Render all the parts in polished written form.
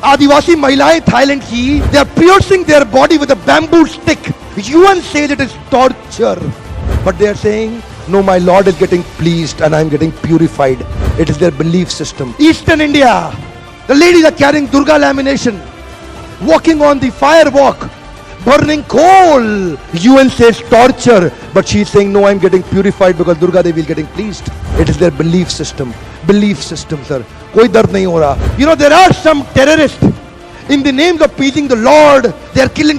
आदिवासी महिलाएं थाईलैंड की, they are piercing their body with a bamboo stick. UN says it is torture, but they are saying, no, my Lord is getting pleased and I am getting purified. It is their belief system. Eastern India, the ladies are carrying Durga lamination, walking on the fire walk, burning coal. UN says torture, but she is saying, no, I am getting purified because Durga Devi is getting pleased. It is their belief system. Belief system, sir. कोई दर्द नहीं हो रहा. You know, there are some terrorists in the name of pleasing the Lord. They are killing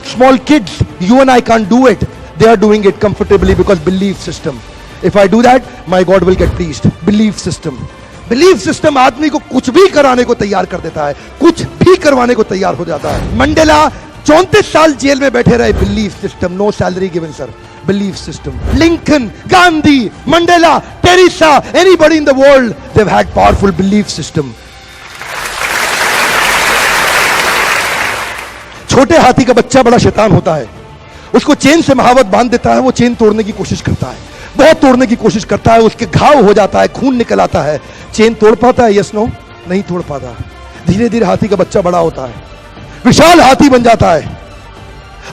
small kids. You and I can't do it. They are doing it comfortably because belief system. If I do that, my God will get pleased. Belief system. Belief system आदमी को कुछ भी कराने को तैयार कर देता है, कुछ भी करवाने को तैयार हो जाता है. मंडेला 34 साल जेल में बैठे रहे. Belief system. No salary given sir. Belief system. Lincoln, Gandhi, Mandela, Teresa, anybody in the world, they've had powerful belief system. छोटे हाथी का बच्चा बड़ा शैतान होता है. उसको चेन से महावत बांध देता है, वो चेन तोड़ने की कोशिश करता है, बहुत तोड़ने की कोशिश करता है, उसके घाव हो जाता है, खून निकल आता है. चेन तोड़ पाता है? Yes no? नहीं तोड़ पाता. धीरे धीरे हाथी का बच्चा बड़ा होता है, विशाल हाथी बन जाता है.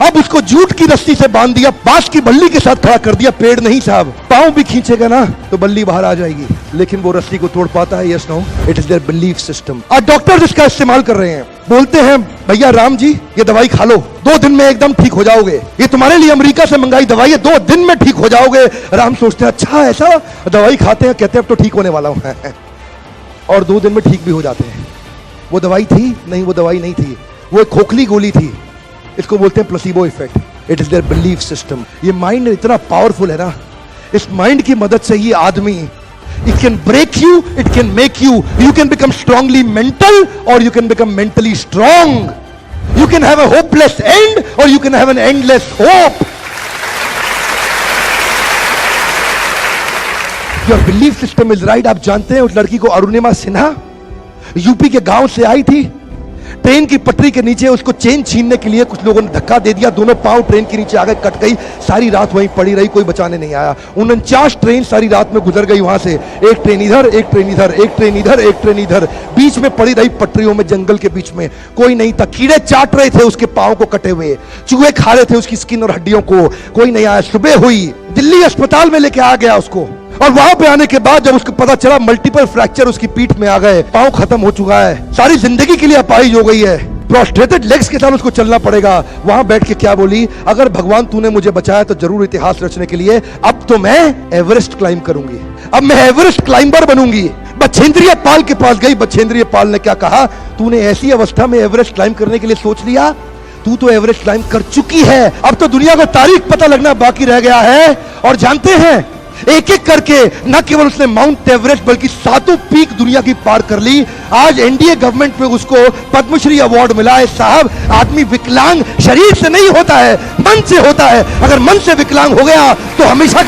अब उसको जूट की रस्सी से बांध दिया, बांस की बल्ली के साथ खड़ा कर दिया. पेड़ नहीं साहब, पांव भी खींचेगा ना तो बल्ली बाहर आ जाएगी, लेकिन वो रस्सी को तोड़ पाता है? Yes no? It is there belief system. आज डॉक्टर इसका इस्तेमाल कर रहे हैं. बोलते हैं भैया राम जी ये दवाई खा लो, 2 दिन में एकदम ठीक हो जाओगे. ये तुम्हारे लिए अमेरिका से मंगाई दवाई है, 2 दिन में ठीक हो जाओगे. राम सोचते हैं अच्छा ऐसा, दवाई खाते हैं, कहते हैं अब तो ठीक होने वाला हूं और 2 दिन में ठीक भी हो जाते हैं. वो दवाई थी? नहीं, वो दवाई नहीं थी, वो एक खोखली गोली थी. इसको बोलते हैं placebo effect. It is there belief system. ये माइंड इतना पावरफुल है ना, इस माइंड की मदद से ही आदमी, it can break you, it can make you. You can become strongly mental और you can become mentally strong. You can have a hopeless end और you can have an endless hope. Your belief system is right. आप जानते हैं उस लड़की को, Arunima Sinha, UP के गांव से आई थी. ट्रेन की पटरी के नीचे उसको चेन छीनने के लिए कुछ लोगों ने धक्का दे दिया, दोनों पांव ट्रेन के नीचे आ गए, कट गई. सारी रात वहीं पड़ी रही, कोई बचाने नहीं आया. 49 ट्रेन सारी रात में गुजर गई वहां से. एक ट्रेन इधर, एक ट्रेन इधर, एक ट्रेन इधर, एक ट्रेन इधर, बीच में पड़ी रही पटरियों में, जंगल के बीच में. कोई नहीं था. कीड़े चाट रहे थे उसके पांव को कटे हुए, चूहे खा रहे थे उसकी स्किन और हड्डियों को. कोई नहीं आया. सुबह हुई, दिल्ली अस्पताल में लेके आ गया उसको, और वहां पे आने के बाद जब उसको पता चला मल्टीपल फ्रैक्चर उसकी पीठ में आ गए, पांव खत्म हो चुका है, सारी जिंदगी के लिए अपाहिज हो गई है, प्रोस्ट्रेटेड लेग्स के साथ उसको चलना पड़ेगा. वहां बैठ के क्या बोली? अगर भगवान तूने मुझे बचाया तो जरूर इतिहास रचने के लिए अब तो मैं एवरेस्ट क्लाइंब करूंगी, अब मैं एवरेस्ट क्लाइंबर बनूंगी. बछेंद्रिय पाल के पास गई. बछेंद्रिय पाल ने क्या कहा? तूने ऐसी अवस्था में एवरेस्ट क्लाइंब करने के लिए सोच लिया? तू तो एवरेस्ट क्लाइंब कर चुकी है, अब तो दुनिया को तारीख पता लगना बाकी रह गया है. और जानते हैं, एक एक करके न केवल उसने माउंट एवरेस्ट बल्कि 7 पीक दुनिया की पार कर ली. आज एनडीए गवर्नमेंट में उसको पद्मश्री अवार्ड मिला है. साहब, आदमी विकलांग शरीर से नहीं होता है, मन से होता है. अगर मन से विकलांग हो गया तो हमेशा